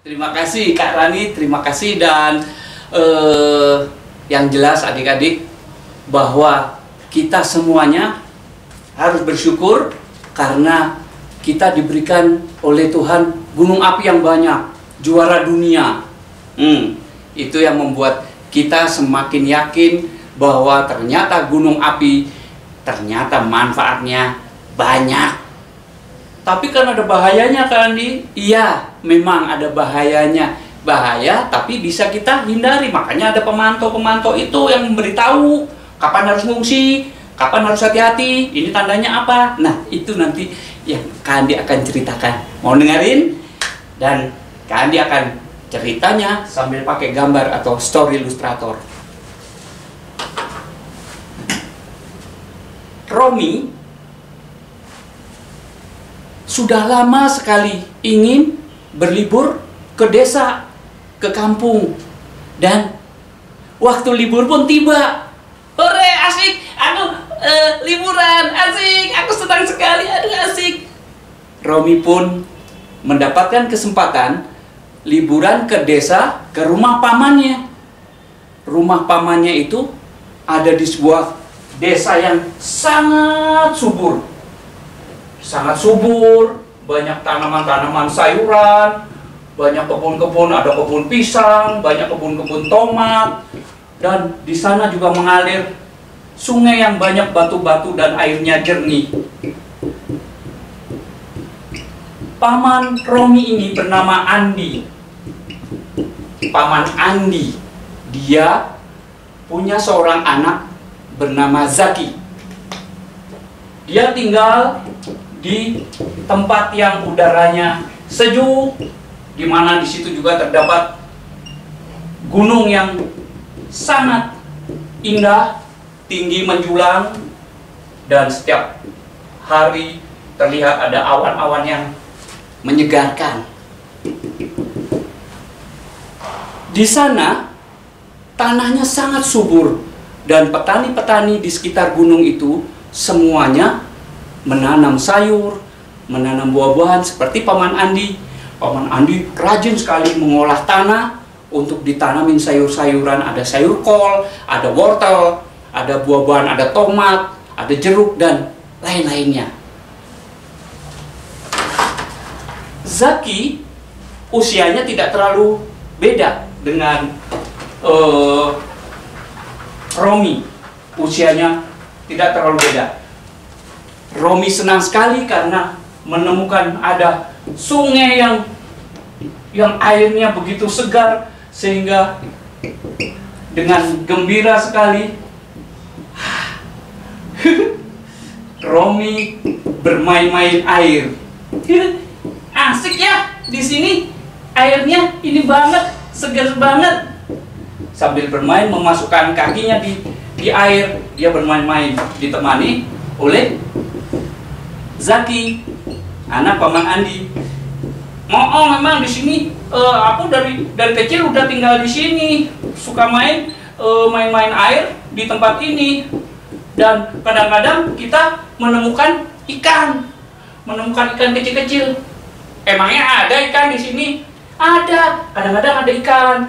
Terima kasih Kak Rani, terima kasih. Dan yang jelas adik-adik, bahwa kita semuanya harus bersyukur karena kita diberikan oleh Tuhan gunung api yang banyak, juara dunia. Itu yang membuat kita semakin yakin bahwa ternyata gunung api ternyata manfaatnya banyak. Tapi kan ada bahayanya kan, Andi? Iya, memang ada bahayanya. Bahaya tapi bisa kita hindari. Makanya ada pemantau-pemantau itu yang memberitahu kapan harus ngungsi, kapan harus hati-hati, ini tandanya apa. Nah, itu nanti yang Kak Andi akan ceritakan. Mau dengerin? Dan Kak Andi akan ceritanya sambil pakai gambar atau story ilustrator. Romi sudah lama sekali ingin berlibur ke desa, ke kampung. Dan waktu libur pun tiba. Hore, asik! Aku liburan, asik! Aku senang sekali, aduh asik! Romi pun mendapatkan kesempatan liburan ke desa, ke rumah pamannya. Rumah pamannya itu ada di sebuah desa yang sangat subur. Sangat subur, banyak tanaman-tanaman sayuran, banyak kebun-kebun, ada kebun pisang, banyak kebun-kebun tomat, dan di sana juga mengalir sungai yang banyak batu-batu dan airnya jernih. Paman Romi ini bernama Andi. Paman Andi, dia punya seorang anak bernama Zaki. Dia tinggal di tempat yang udaranya sejuk, di mana di situ juga terdapat gunung yang sangat indah, tinggi menjulang, dan setiap hari terlihat ada awan-awan yang menyegarkan. Di sana tanahnya sangat subur dan petani-petani di sekitar gunung itu semuanya menanam sayur, menanam buah-buahan seperti Paman Andi. Paman Andi rajin sekali mengolah tanah untuk ditanamin sayur-sayuran. Ada sayur kol, ada wortel, ada buah-buahan, ada tomat, ada jeruk, dan lain-lainnya. Zaki usianya tidak terlalu beda dengan Romi. Usianya tidak terlalu beda. Romi senang sekali karena menemukan ada sungai yang airnya begitu segar, sehingga dengan gembira sekali Romi bermain-main air. Asik ya di sini, airnya ini banget, segar banget. Sambil bermain, memasukkan kakinya di air, dia bermain-main, ditemani oleh Zaki, anak Paman Andi. Memang di sini aku dari kecil udah tinggal di sini, suka main-main air di tempat ini. Dan kadang-kadang kita menemukan ikan kecil-kecil. Emangnya ada ikan di sini? Ada. Kadang-kadang ada ikan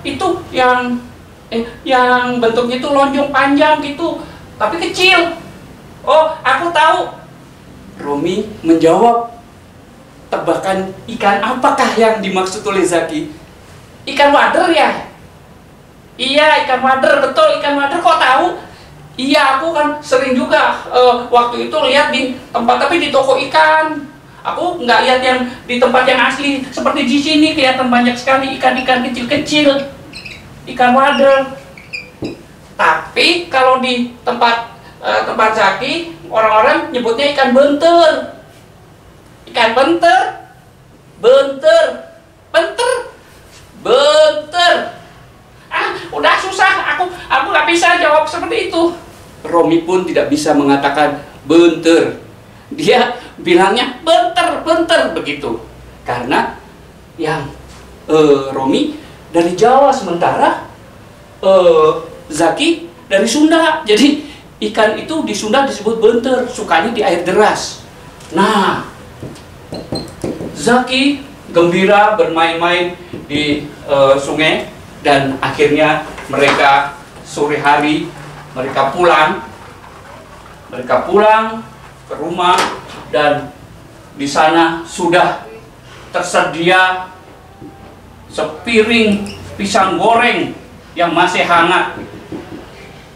itu yang bentuknya itu lonjong panjang gitu, tapi kecil. Oh, aku tahu. Romi menjawab. Tebakan ikan apakah yang dimaksud oleh Zaki? Ikan wader ya? Iya, ikan wader, betul, ikan wader. Kok tahu? Iya, aku kan sering juga waktu itu lihat di tempat, tapi di toko ikan. Aku nggak lihat yang di tempat yang asli. Seperti di sini kelihatan banyak sekali ikan-ikan kecil-kecil, ikan wader. Tapi kalau di tempat Zaki, orang-orang nyebutnya ikan benter. Ikan benter, benter. Udah susah. Aku nggak bisa jawab seperti itu. Romi pun tidak bisa mengatakan benter. Dia bilangnya benter begitu. Karena yang Romi dari Jawa, sementara Zaki dari Sunda. Jadi ikan itu di Sunda disebut benter, sukanya di air deras. Nah, Zaki gembira bermain-main di sungai, dan akhirnya mereka sore hari mereka pulang ke rumah, dan di sana sudah tersedia sepiring pisang goreng yang masih hangat.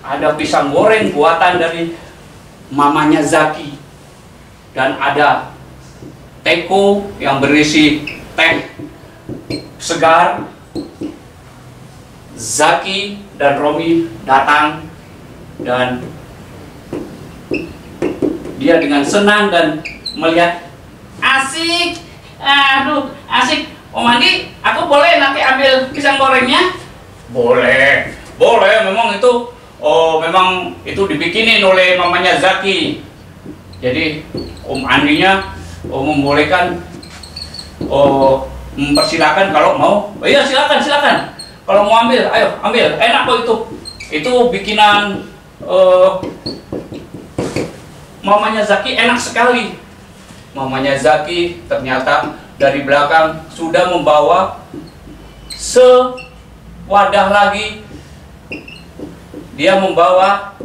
Ada pisang goreng buatan dari mamanya Zaki, dan ada teko yang berisi teh segar. Zaki dan Romi datang, dan dia dengan senang dan melihat, asik, aduh asik. Om Andi, aku boleh nanti ambil pisang gorengnya? Boleh, memang itu, memang itu dibikinin oleh mamanya Zaki. Jadi Om Andinya membolehkan, mempersilakan kalau mau. Iya, silakan. Kalau mau ambil, ayo ambil. Enak kok itu. Itu bikinan mamanya Zaki, enak sekali. Mamanya Zaki ternyata dari belakang sudah membawa sewadah lagi. Dia membawa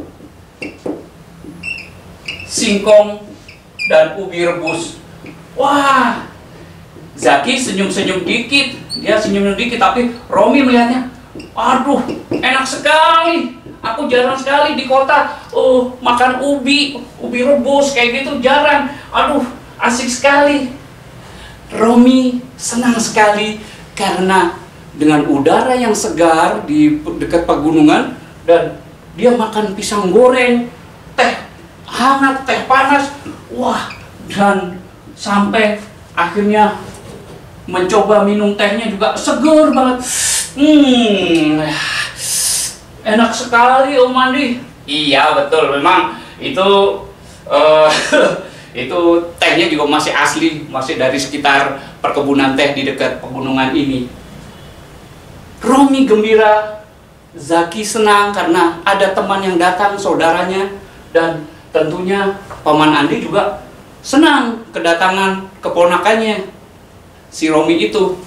singkong dan ubi rebus. Wah, Zaki senyum-senyum dikit. Dia senyum dikit, tapi Romi melihatnya, aduh, enak sekali. Aku jarang sekali di kota makan ubi rebus kayak gitu, jarang. Aduh, asik sekali. Romi senang sekali karena dengan udara yang segar di dekat pegunungan, dan dia makan pisang goreng, teh hangat, teh panas. Wah, dan sampai akhirnya mencoba minum tehnya juga segar banget. Enak sekali Om Andi. Iya betul, memang itu itu tehnya juga masih asli, masih dari sekitar perkebunan teh di dekat pegunungan ini. Romi gembira, Zaki senang karena ada teman yang datang, saudaranya, dan tentunya Paman Andi juga senang kedatangan keponakannya, si Romi itu.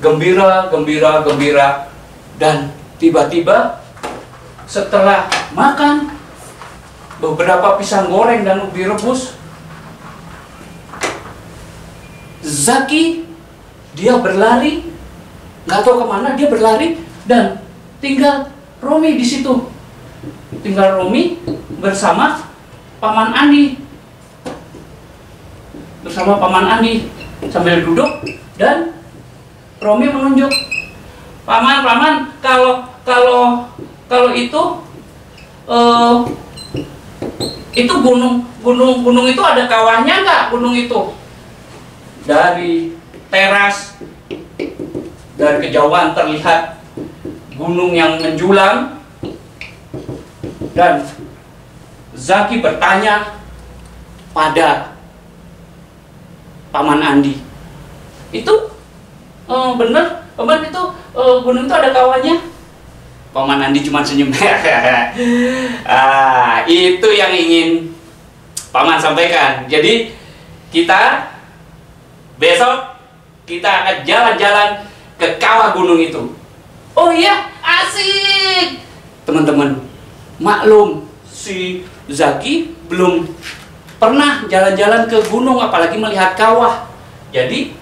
Gembira, dan tiba-tiba setelah makan beberapa pisang goreng dan ubi rebus, Zaki dia berlari, nggak tahu kemana dia berlari, dan tinggal Romi di situ. Tinggal Romi bersama Paman Andi, sambil duduk, dan Romi menunjuk, paman, kalau itu gunung itu ada kawahnya nggak, gunung itu? Dari teras, dari kejauhan terlihat gunung yang menjulang, dan Zaki bertanya pada Paman Andi, itu bener, Paman, itu gunung itu ada kawahnya? Paman Andi cuma senyum. Itu yang ingin Paman sampaikan. Jadi kita besok kita akan jalan-jalan ke kawah gunung itu. Oh iya, asik. Teman-teman, maklum si Zaki belum pernah jalan-jalan ke gunung, apalagi melihat kawah. Jadi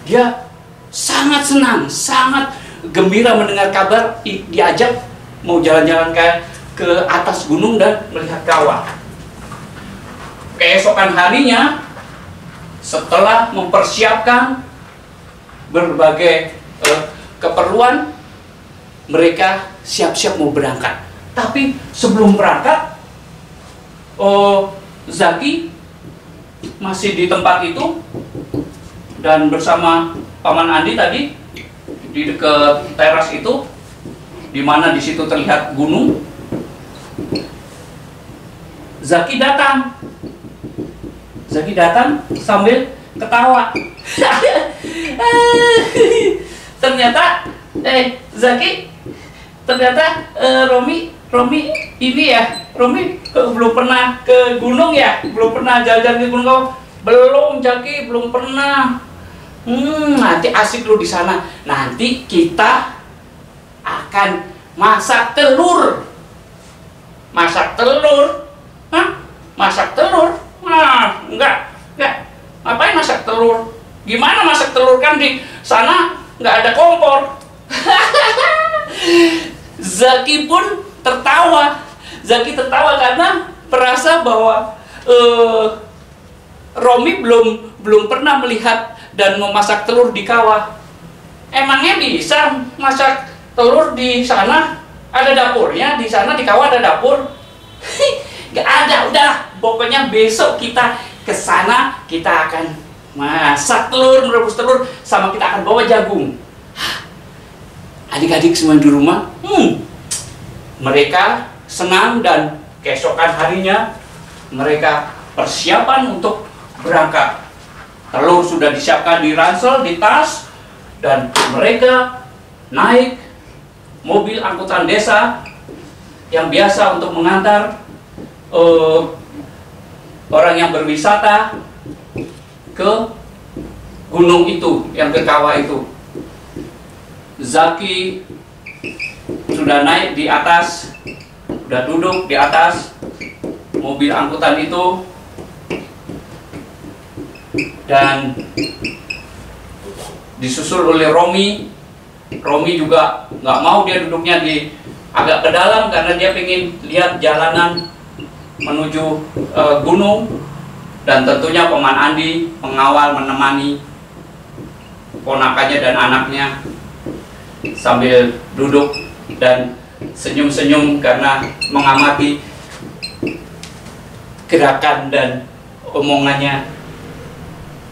dia sangat senang, sangat gembira mendengar kabar diajak mau jalan-jalan ke atas gunung dan melihat kawah. Keesokan harinya, setelah mempersiapkan berbagai keperluan, mereka siap-siap mau berangkat. Tapi sebelum berangkat, Zaki masih di tempat itu dan bersama Paman Andi tadi di dekat teras itu, di mana di situ terlihat gunung. Zaki datang sambil ketawa. Ternyata Zaki, ternyata Romi ini ya, Romi belum pernah ke gunung ya, belum pernah jalan-jalan ke gunung. Belum, Zaki belum pernah. Nanti asik lu di sana. Nanti kita akan masak telur. Masak telur? Hah? Masak telur? Nah, enggak. Ngapain masak telur? Gimana masak telur, kan di sana nggak ada kompor. Zaki pun tertawa. Zaki tertawa karena merasa bahwa Romi belum pernah melihat dan memasak telur di kawah. Emangnya bisa masak telur di sana? Ada dapurnya di sana, di kawah ada dapur? Gak ada, udah. Pokoknya besok kita ke sana, kita akan masak telur, merebus telur, sama kita akan bawa jagung. Adik-adik semua di rumah, mereka senang, dan keesokan harinya mereka persiapan untuk berangkat. Telur sudah disiapkan di ransel, di tas, dan mereka naik mobil angkutan desa yang biasa untuk mengantar orang yang berwisata ke gunung itu, yang ke kawah itu. Zaki sudah naik di atas, sudah duduk di atas mobil angkutan itu, dan disusul oleh Romi. Romi juga nggak mau, dia duduknya di agak ke dalam karena dia pengen lihat jalanan menuju gunung. Dan tentunya Paman Andi mengawal, menemani ponakannya dan anaknya sambil duduk dan senyum-senyum karena mengamati gerakan dan omongannya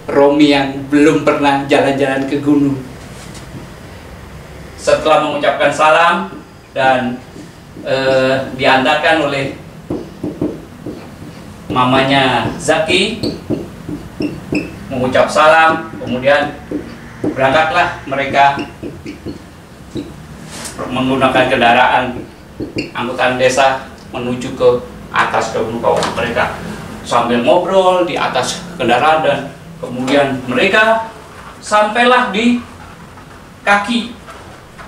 Romi yang belum pernah jalan-jalan ke gunung. Setelah mengucapkan salam dan diantarkan oleh mamanya Zaki, mengucap salam, kemudian berangkatlah mereka menggunakan kendaraan angkutan desa menuju ke atas ke gunung kawah. Mereka sambil ngobrol di atas kendaraan, dan kemudian mereka sampailah di kaki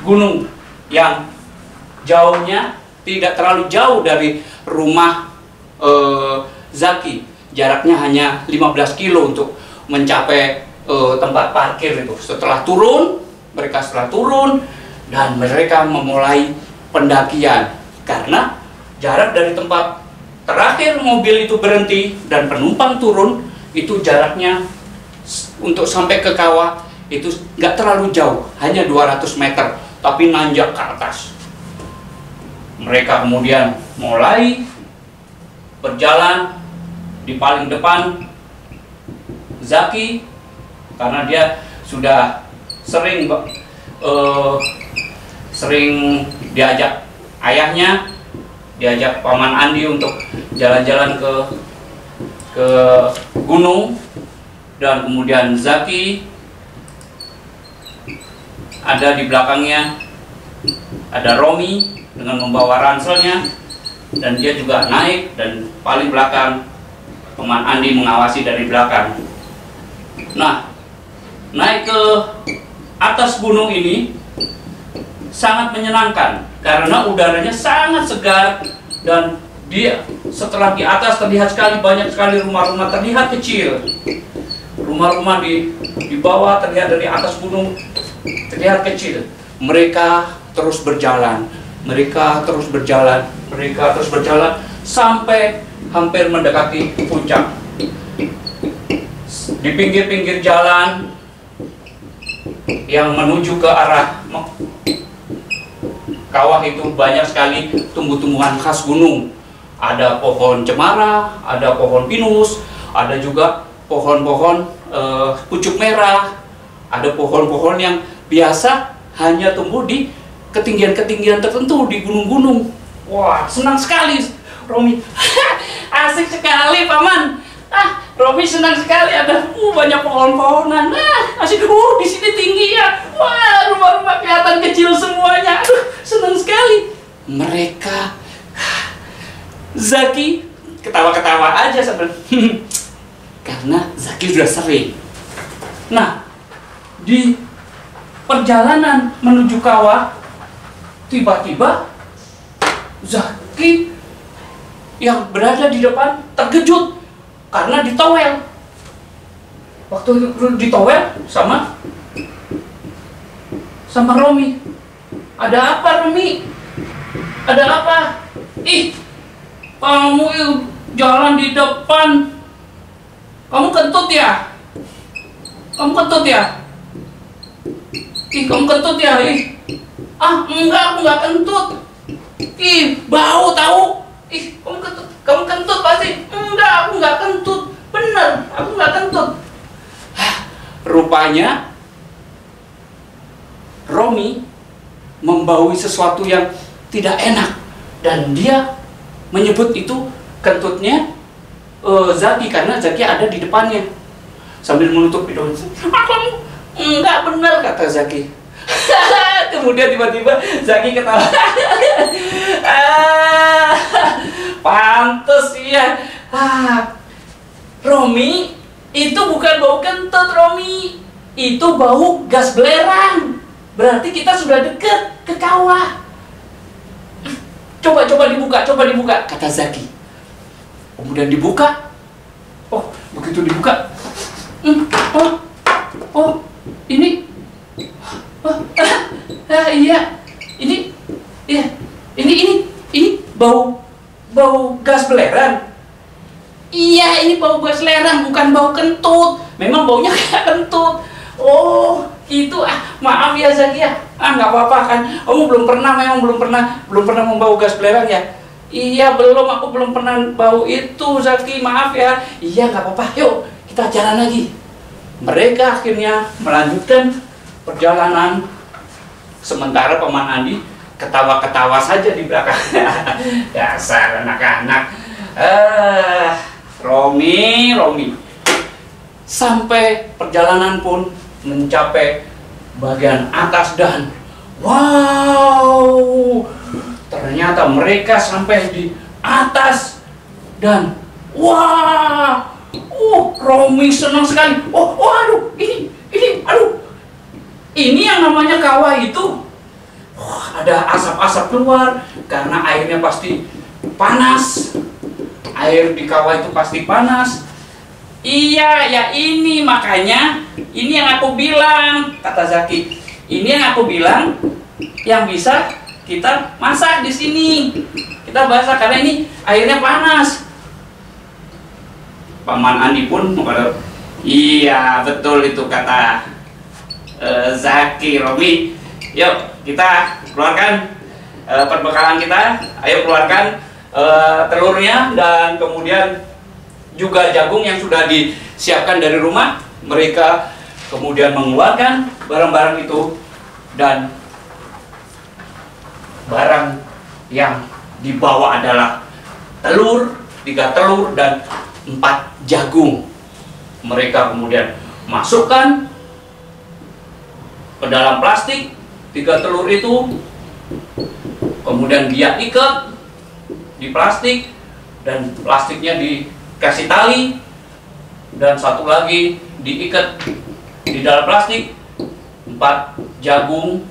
gunung yang jauhnya tidak terlalu jauh dari rumah Zaki. Jaraknya hanya 15 kilo untuk mencapai tempat parkir itu. Setelah turun dan mereka memulai pendakian, karena jarak dari tempat terakhir mobil itu berhenti dan penumpang turun itu jaraknya untuk sampai ke kawah itu nggak terlalu jauh, hanya 200 meter, tapi nanjak ke atas. Mereka kemudian mulai berjalan. Di paling depan Zaki, karena dia sudah sering diajak ayahnya, diajak Paman Andi untuk jalan-jalan ke gunung. Dan kemudian Zaki ada di belakangnya, ada Romi dengan membawa ranselnya, dan dia juga naik, dan paling belakang Paman Andi mengawasi dari belakang. Nah, naik ke atas gunung ini sangat menyenangkan karena udaranya sangat segar, dan dia setelah di atas terlihat sekali, banyak sekali rumah-rumah terlihat kecil. Rumah-rumah di bawah terlihat, dari atas gunung terlihat kecil. Mereka terus berjalan, sampai hampir mendekati puncak. Di pinggir-pinggir jalan yang menuju ke arah kawah itu banyak sekali tumbuh-tumbuhan khas gunung. Ada pohon cemara, ada pohon pinus, ada juga pohon-pohon pucuk merah, ada pohon-pohon yang biasa hanya tumbuh di ketinggian-ketinggian tertentu di gunung-gunung. Wah, senang sekali Romi. Asik sekali Paman. Romi senang sekali, ada banyak pohon-pohonan. Asik, di sini tinggi ya. Wah, rumah-rumah kelihatan kecil semuanya. Senang sekali. Mereka Zaki ketawa-ketawa aja sambil karena Zaki sudah sering. Nah, di perjalanan menuju kawah, tiba-tiba Zaki yang berada di depan terkejut karena ditowel. Waktu ditowel sama Romi. Ada apa, Romi? Ada apa? Ih, kamu jalan di depan. Kamu kentut ya? Kamu kentut ya? Ih, kamu kentut ya? Ih. Ah, enggak, aku enggak kentut. Ih, bau tahu. Ih, kamu kentut pasti. Enggak, aku enggak kentut. Bener, aku enggak kentut. Rupanya Romi membaui sesuatu yang tidak enak dan dia menyebut itu kentutnya Zaki karena Zaki ada di depannya sambil menutup hidung. Aku enggak benar, kata Zaki. Kemudian tiba-tiba Zaki ketawa. Pantes ya. Romi, itu bukan bau kentut, Romi. Itu bau gas belerang. Berarti kita sudah dekat ke kawah. Coba dibuka, kata Zaki. Kemudian dibuka. Oh, begitu dibuka. Oh, ini. Iya. Ini bau gas belerang. Iya, ini bau gas belerang, bukan bau kentut. Memang baunya kayak kentut. Oh, itu maaf ya Zaki ya. Nggak apa-apa kan. Kamu belum pernah membau gas belerang ya? Iya, aku belum pernah bau itu Zaki, maaf ya. Iya, nggak apa-apa. Yuk, kita jalan lagi. Mereka akhirnya melanjutkan perjalanan. Sementara Paman Andi ketawa-ketawa saja di belakang. Dasar anak-anak. Romi. Sampai perjalanan pun mencapai bagian atas dan wow, ternyata mereka sampai di atas dan wah, Romi senang sekali. Aduh, ini yang namanya kawah itu. Ada asap-asap keluar karena airnya pasti panas. Air di kawah itu pasti panas. Iya, ya ini makanya ini yang aku bilang, kata Zaki. Ini yang aku bilang yang bisa kita masak di sini. Kita masak karena ini airnya panas. Paman Andi pun mengatakan, iya betul itu kata Zaki. Romi, yuk kita keluarkan perbekalan kita. Ayo keluarkan telurnya dan kemudian juga jagung yang sudah disiapkan dari rumah. Mereka kemudian mengeluarkan barang-barang itu dan barang yang dibawa adalah telur, 3 telur dan 4 jagung. Mereka kemudian masukkan ke dalam plastik 3 telur itu, kemudian dia ikat di plastik dan plastiknya dikasih tali dan satu lagi diikat di dalam plastik. 4 jagung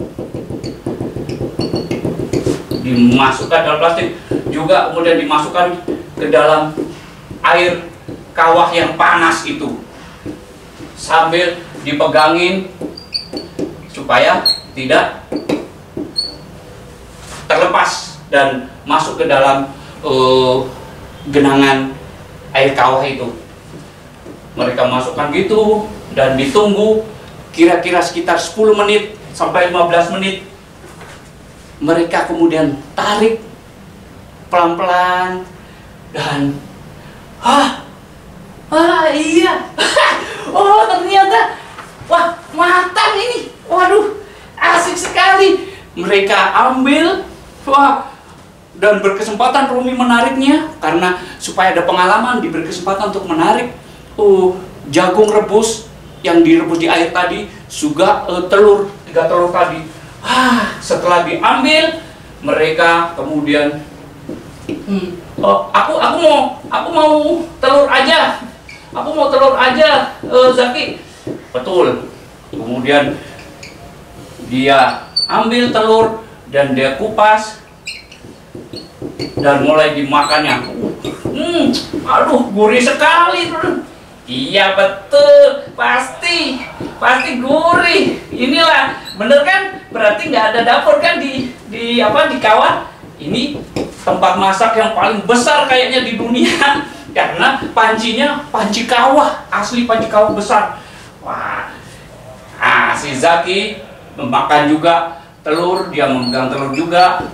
dimasukkan dalam plastik juga, kemudian dimasukkan ke dalam air kawah yang panas itu sambil dipegangin supaya tidak terlepas dan masuk ke dalam genangan air kawah itu. Mereka masukkan gitu dan ditunggu kira-kira sekitar 10 menit sampai 15 menit. Mereka kemudian tarik pelan-pelan dan iya. Oh, ternyata wah, matang ini. Waduh, asik sekali. Mereka ambil, dan berkesempatan Romi menariknya karena supaya ada pengalaman, diberi kesempatan untuk menarik jagung rebus yang direbus di air tadi, juga telur, 3 telur tadi. Setelah diambil, mereka kemudian aku mau telur aja. Zaki. Betul. Kemudian dia ambil telur dan dia kupas dan mulai dimakannya. Aduh, gurih sekali. Iya betul, pasti gurih. Inilah bener kan? Berarti nggak ada dapur kan di kawah. Ini tempat masak yang paling besar kayaknya di dunia karena pancinya panci kawah, asli panci kawah besar. Wah, si Zaki memakan juga telur, dia memegang telur juga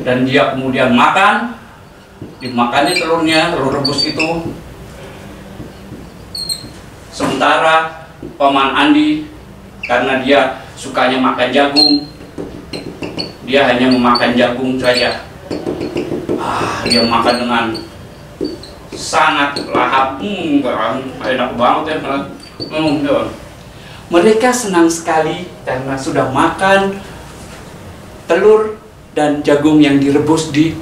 dan dia kemudian makan. Dimakannya telurnya, telur rebus itu. Sementara Paman Andi, karena dia sukanya makan jagung, dia hanya memakan jagung saja. Dia makan dengan sangat lahap. Enak banget ya. Mereka senang sekali karena sudah makan telur dan jagung yang direbus di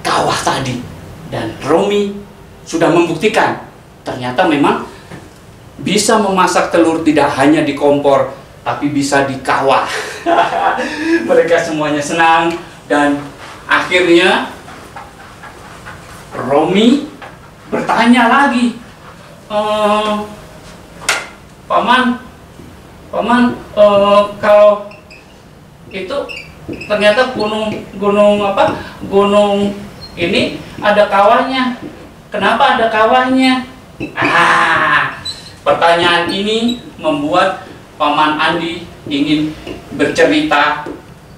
kawah tadi. Dan Romi sudah membuktikan ternyata memang bisa memasak telur tidak hanya di kompor, tapi bisa di kawah. Mereka semuanya senang dan akhirnya Romi bertanya lagi, Paman, kalau itu ternyata gunung ini ada kawahnya. Kenapa ada kawahnya? Pertanyaan ini membuat Paman Andi ingin bercerita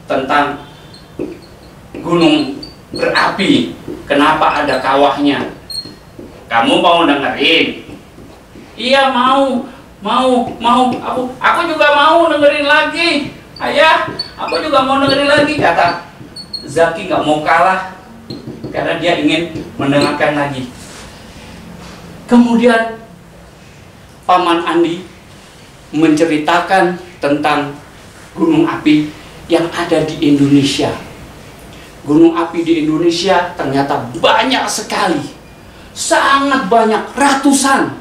tentang gunung berapi. Kenapa ada kawahnya? Kamu mau dengerin? Iya mau. Aku juga mau dengerin lagi. Ayah, aku juga mau dengerin lagi, kata Zaki. Gak mau kalah karena dia ingin mendengarkan lagi. Kemudian Paman Andi menceritakan tentang gunung api yang ada di Indonesia. Gunung api di Indonesia ternyata banyak sekali, sangat banyak, ratusan.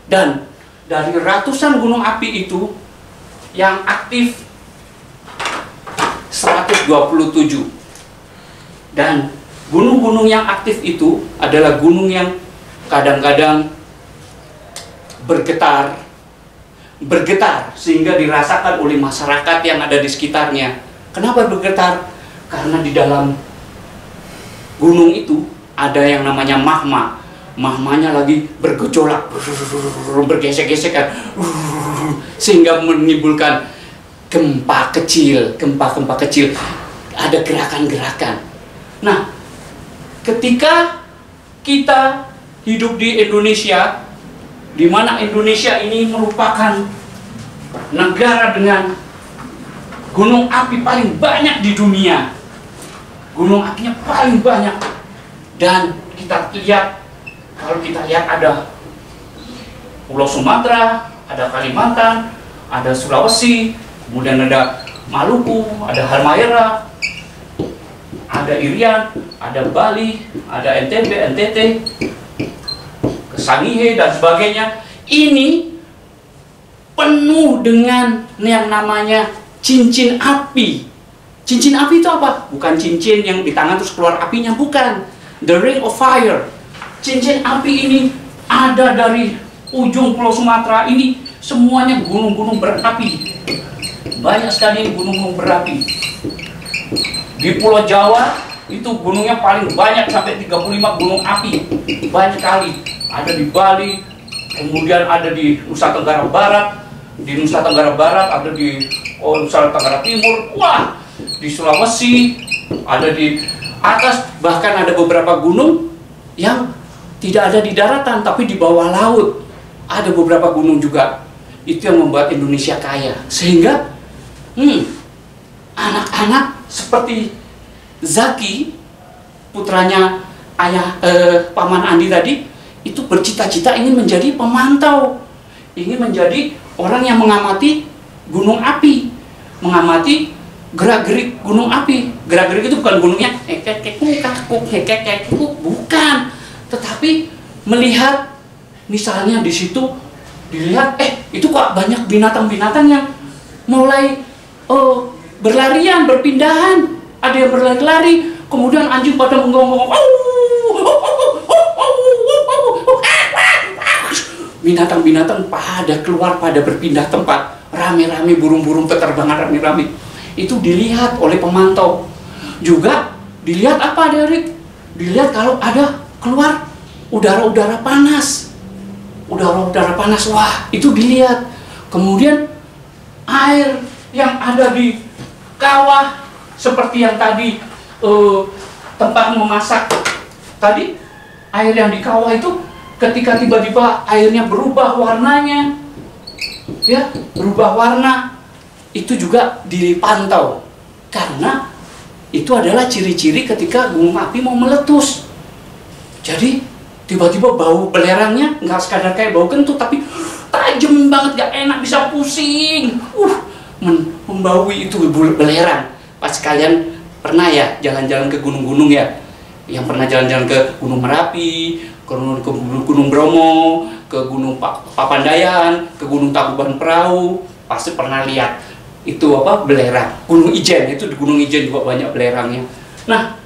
Dan dari ratusan gunung api itu yang aktif 127. Dan gunung-gunung yang aktif itu adalah gunung yang kadang-kadang bergetar sehingga dirasakan oleh masyarakat yang ada di sekitarnya. Kenapa bergetar? Karena di dalam gunung itu ada yang namanya magma. Magmanya lagi bergejolak, bergesek-gesek kan, sehingga menimbulkan gempa kecil, ada gerakan-gerakan. Nah, ketika kita hidup di Indonesia, di mana Indonesia ini merupakan negara dengan gunung api paling banyak di dunia. Gunung apinya paling banyak. Dan kita lihat, kalau kita lihat ada Pulau Sumatera, ada Kalimantan, ada Sulawesi, kemudian ada Maluku, ada Halmahera, ada Irian, ada Bali, ada NTB, NTT, Sangihe dan sebagainya. Ini penuh dengan yang namanya cincin api. Cincin api itu apa? Bukan cincin yang di tangan terus keluar apinya, bukan. The Ring of Fire. Cincin api ini ada dari ujung Pulau Sumatera ini, semuanya gunung-gunung berapi. Banyak sekali gunung-gunung berapi. Di Pulau Jawa itu gunungnya paling banyak, sampai 35 gunung api. Banyak sekali. Ada di Bali, kemudian ada di Nusa Tenggara Barat. Di Nusa Tenggara Barat ada di Nusa Tenggara Timur. Wah, di Sulawesi, ada di atas, bahkan ada beberapa gunung yang tidak ada di daratan tapi di bawah laut. Ada beberapa gunung juga. Itu yang membuat Indonesia kaya. Sehingga anak-anak seperti Zaki, putranya Paman Andi tadi, itu bercita-cita ingin menjadi pemantau, ingin menjadi orang yang mengamati gunung api, mengamati gerak-gerik gunung api. Gerak-gerik itu bukan gunungnya bukan, tetapi melihat misalnya di situ dilihat, itu kok banyak binatang-binatang yang mulai berlarian, berpindahan. Ada yang berlari-lari, kemudian anjing pada menggonggong. Binatang-binatang pada keluar, pada berpindah tempat. Rame-rame, burung-burung peterbangan rame-rame. Itu dilihat oleh pemantau. Juga dilihat apa, Derek? Dilihat kalau ada keluar udara-udara panas. Udara-udara panas, wah, itu dilihat. Kemudian air yang ada di kawah, seperti yang tadi tempat memasak tadi, air yang di kawah itu ketika tiba-tiba airnya berubah warnanya, ya, berubah warna, itu juga dipantau. Karena itu adalah ciri-ciri ketika gunung api mau meletus. Jadi tiba-tiba bau belerangnya nggak sekadar kayak bau kentut, tapi tajam banget, gak enak, bisa pusing. Membaui itu belerang. Pas kalian pernah ya jalan-jalan ke gunung-gunung ya, yang pernah jalan-jalan ke Gunung Merapi, ke Gunung Bromo, ke Gunung Papandayan, ke Gunung Tangkuban Perahu, pasti pernah lihat itu apa, belerang. Gunung Ijen, itu di Gunung Ijen juga banyak belerangnya. Nah,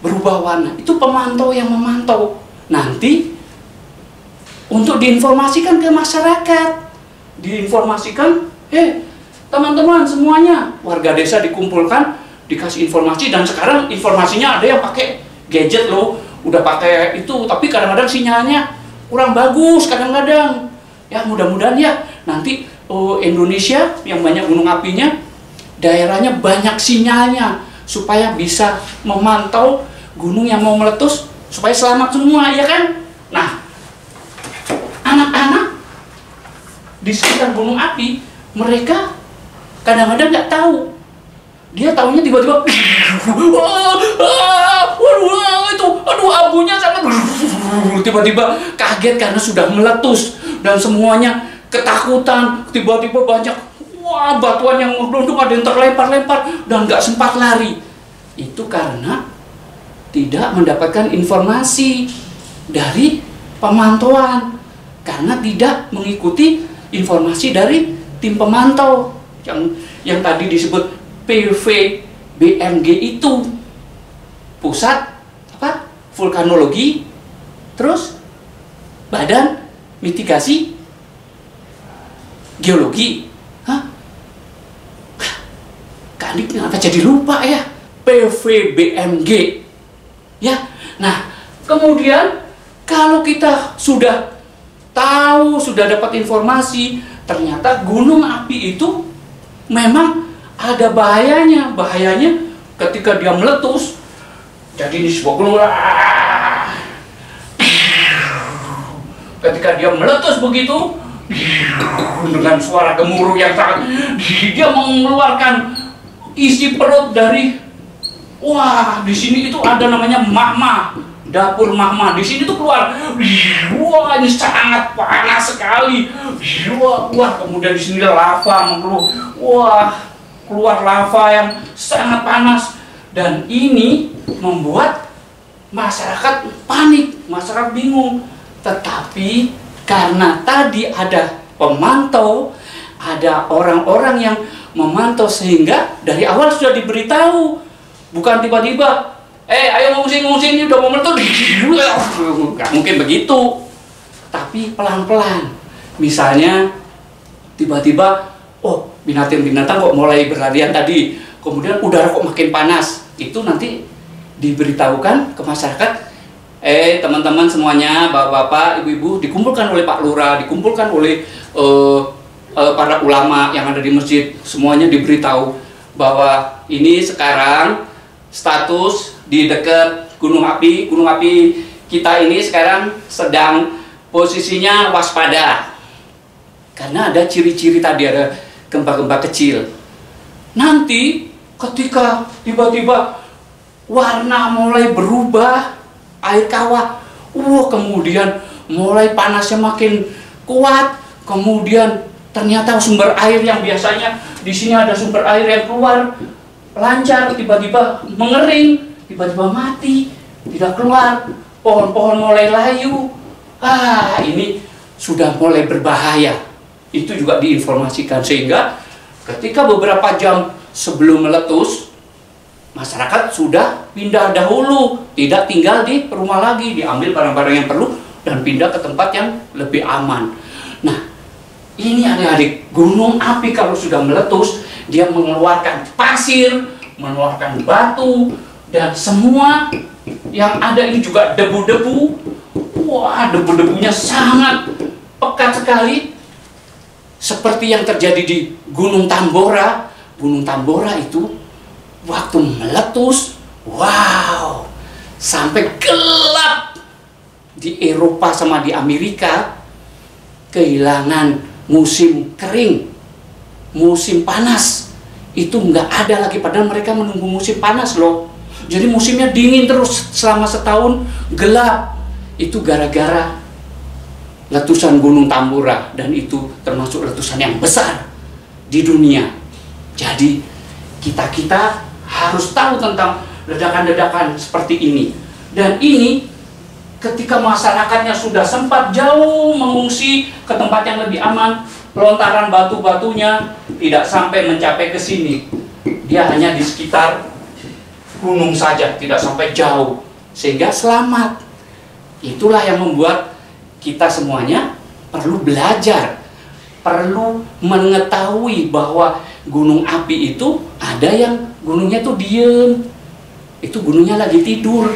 berubah warna, itu pemantau yang memantau. Nanti untuk diinformasikan ke masyarakat, diinformasikan, teman-teman semuanya, warga desa dikumpulkan, dikasih informasi. Dan sekarang informasinya ada yang pakai gadget loh, udah pakai itu, tapi kadang-kadang sinyalnya kurang bagus, kadang-kadang. Ya mudah-mudahan ya nanti Indonesia yang banyak gunung apinya, daerahnya banyak sinyalnya, supaya bisa memantau gunung yang mau meletus, supaya selamat semua, ya kan? Nah, anak-anak di sekitar gunung api, mereka kadang-kadang nggak tahu. Dia tahunya tiba-tiba, aduh, abunya sangat, tiba-tiba kaget karena sudah meletus dan semuanya ketakutan. Tiba-tiba banyak, batuan yang melunduk, ada yang terlempar-lempar dan nggak sempat lari. Itu karena tidak mendapatkan informasi dari pemantauan, karena tidak mengikuti informasi dari tim pemantau yang tadi disebut PVBMG itu, pusat apa, vulkanologi, terus badan mitigasi geologi. Kak Andi kenapa jadi lupa ya? PVBMG ya. Nah, kemudian kalau kita sudah tahu, sudah dapat informasi, ternyata gunung api itu memang ada bahayanya. Bahayanya ketika dia meletus, jadi ini sebuah keluar. Ketika dia meletus begitu, dengan suara gemuruh yang sangat, dia mengeluarkan isi perut dari, di sini itu ada namanya magma, dapur magma. Di sini tuh keluar, ini sangat panas sekali. Kemudian di sini lava mengeluh, keluar lava yang sangat panas. Dan ini membuat masyarakat panik, masyarakat bingung. Tetapi karena tadi ada pemantau, ada orang-orang yang memantau, sehingga dari awal sudah diberitahu. Bukan tiba-tiba, ayo ngungsi, ini udah mau meletus. Nggak mungkin begitu. Tapi pelan-pelan. Misalnya tiba-tiba, binatang-binatang kok mulai berlarian tadi, kemudian udara kok makin panas. Itu nanti diberitahukan ke masyarakat. Teman-teman semuanya, bapak-bapak, ibu-ibu, dikumpulkan oleh Pak Lurah, dikumpulkan oleh para ulama yang ada di masjid. Semuanya diberitahu bahwa ini sekarang status di dekat gunung api kita ini sekarang sedang posisinya waspada. Karena ada ciri-ciri tadi, ada gempa-gempa kecil. Nanti ketika tiba-tiba warna mulai berubah, air kawah, kemudian mulai panasnya makin kuat, kemudian ternyata sumber air yang biasanya di sini ada sumber air yang keluar lancar, tiba-tiba mengering, tiba-tiba mati, tidak keluar, pohon-pohon mulai layu. Ini sudah mulai berbahaya. Itu juga diinformasikan, sehingga ketika beberapa jam sebelum meletus, masyarakat sudah pindah dahulu, tidak tinggal di rumah lagi, diambil barang-barang yang perlu dan pindah ke tempat yang lebih aman. Nah, ini adik-adik, gunung api kalau sudah meletus, dia mengeluarkan pasir, mengeluarkan batu, dan semua yang ada ini juga debu-debu. Wah, debu-debunya sangat pekat sekali. Seperti yang terjadi di Gunung Tambora. Gunung Tambora itu waktu meletus, wow, sampai gelap di Eropa sama di Amerika, kehilangan musim kering, musim panas. Itu nggak ada lagi, padahal mereka menunggu musim panas loh. Jadi musimnya dingin terus selama setahun, gelap. Itu gara-gara letusan Gunung Tambora, dan itu termasuk letusan yang besar di dunia. Jadi kita harus tahu tentang ledakan-ledakan seperti ini. Dan ini ketika masyarakatnya sudah sempat jauh mengungsi ke tempat yang lebih aman, lontaran batu-batunya tidak sampai mencapai ke sini. Dia hanya di sekitar gunung saja, tidak sampai jauh, sehingga selamat. Itulah yang membuat kita semuanya perlu belajar, perlu mengetahui bahwa gunung api itu ada yang gunungnya tuh diem, itu gunungnya lagi tidur.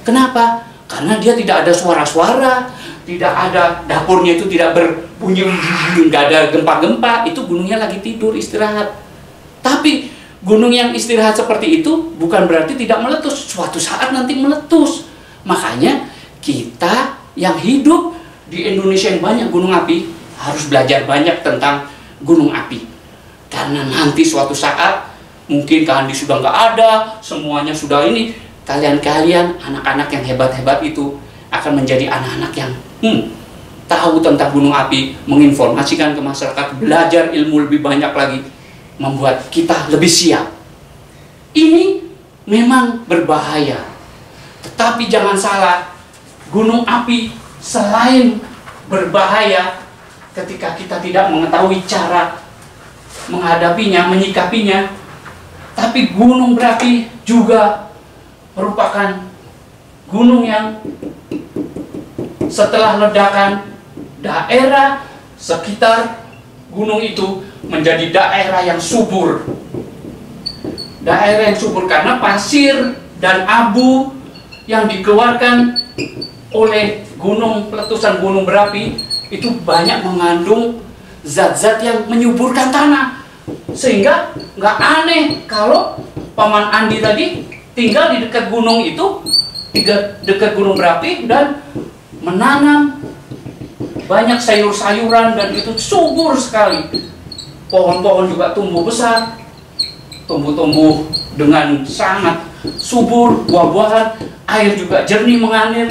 Kenapa? Karena dia tidak ada suara-suara, tidak ada, dapurnya itu tidak berbunyi, nggak ada gempa-gempa, itu gunungnya lagi tidur, istirahat. Tapi gunung yang istirahat seperti itu bukan berarti tidak meletus, suatu saat nanti meletus. Makanya kita yang hidup di Indonesia yang banyak gunung api harus belajar banyak tentang gunung api, karena nanti suatu saat mungkin Kandi sudah nggak ada, semuanya sudah ini, kalian anak-anak yang hebat-hebat itu akan menjadi anak-anak yang tahu tentang gunung api, menginformasikan ke masyarakat, belajar ilmu lebih banyak lagi, membuat kita lebih siap. Ini memang berbahaya, tetapi jangan salah, gunung api selain berbahaya ketika kita tidak mengetahui cara menghadapinya, menyikapinya, tapi gunung berapi juga merupakan gunung yang setelah ledakan, daerah sekitar gunung itu menjadi daerah yang subur. Daerah yang subur karena pasir dan abu yang dikeluarkan oleh letusan gunung berapi itu banyak mengandung zat-zat yang menyuburkan tanah, sehingga nggak aneh kalau Paman Andi tadi tinggal di dekat gunung itu, dekat gunung berapi, dan menanam banyak sayur-sayuran, dan itu subur sekali. Pohon-pohon juga tumbuh besar, tumbuh-tumbuh dengan sangat subur, buah-buahan, air juga jernih mengalir.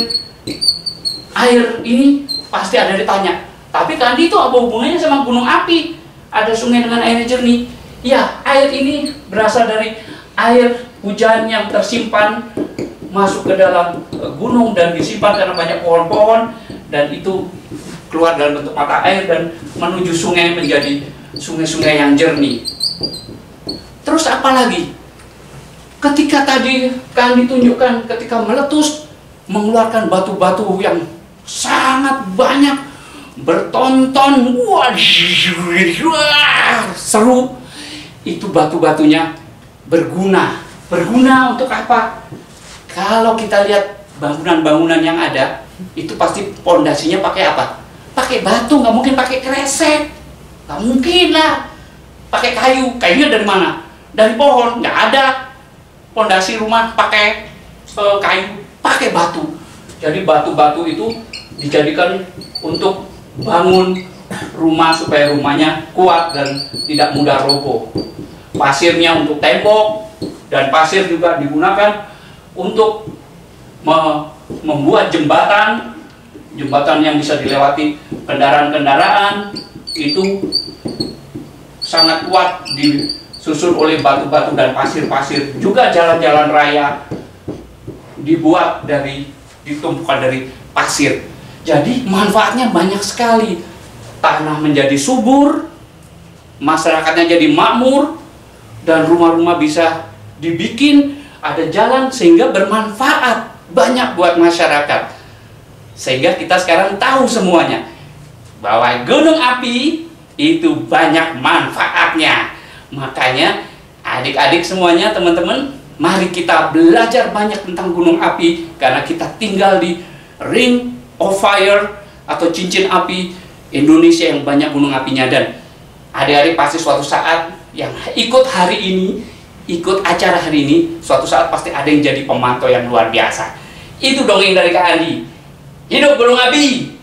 Air ini pasti ada ditanya, tapi Kandi itu apa hubungannya sama gunung api? Ada sungai dengan air jernih. Ya, air ini berasal dari air hujan yang tersimpan masuk ke dalam gunung dan disimpan karena banyak pohon-pohon, dan itu keluar dalam bentuk mata air dan menuju sungai menjadi sungai-sungai yang jernih. Terus apa lagi? Ketika tadi Kandi tunjukkan ketika meletus mengeluarkan batu-batu yang sangat banyak, bertonton, wah, seru. Itu batu-batunya berguna. Berguna untuk apa? Kalau kita lihat bangunan-bangunan yang ada, itu pasti pondasinya pakai apa? Pakai batu, nggak mungkin pakai kresek. Nggak mungkin lah. Pakai kayu. Kayunya dari mana? Dari pohon. Nggak ada pondasi rumah pakai kayu, pakai batu. Jadi batu-batu itu dijadikan untuk bangun rumah supaya rumahnya kuat dan tidak mudah roboh. Pasirnya untuk tembok, dan pasir juga digunakan untuk membuat jembatan yang bisa dilewati kendaraan-kendaraan. Itu sangat kuat disusun oleh batu-batu dan pasir-pasir. Juga jalan-jalan raya dibuat dari ditumpukan dari pasir. Jadi manfaatnya banyak sekali. Tanah menjadi subur, masyarakatnya jadi makmur, dan rumah-rumah bisa dibikin, ada jalan sehingga bermanfaat banyak buat masyarakat. Sehingga kita sekarang tahu semuanya bahwa gunung api itu banyak manfaatnya. Makanya adik-adik semuanya, teman-teman, mari kita belajar banyak tentang gunung api, karena kita tinggal di ring of fire atau cincin api Indonesia yang banyak gunung apinya. Dan adik-adik pasti suatu saat yang ikut hari ini, ikut acara hari ini, suatu saat pasti ada yang jadi pemantau yang luar biasa. Itu dongeng dari Kak Andi. Hidup gunung api!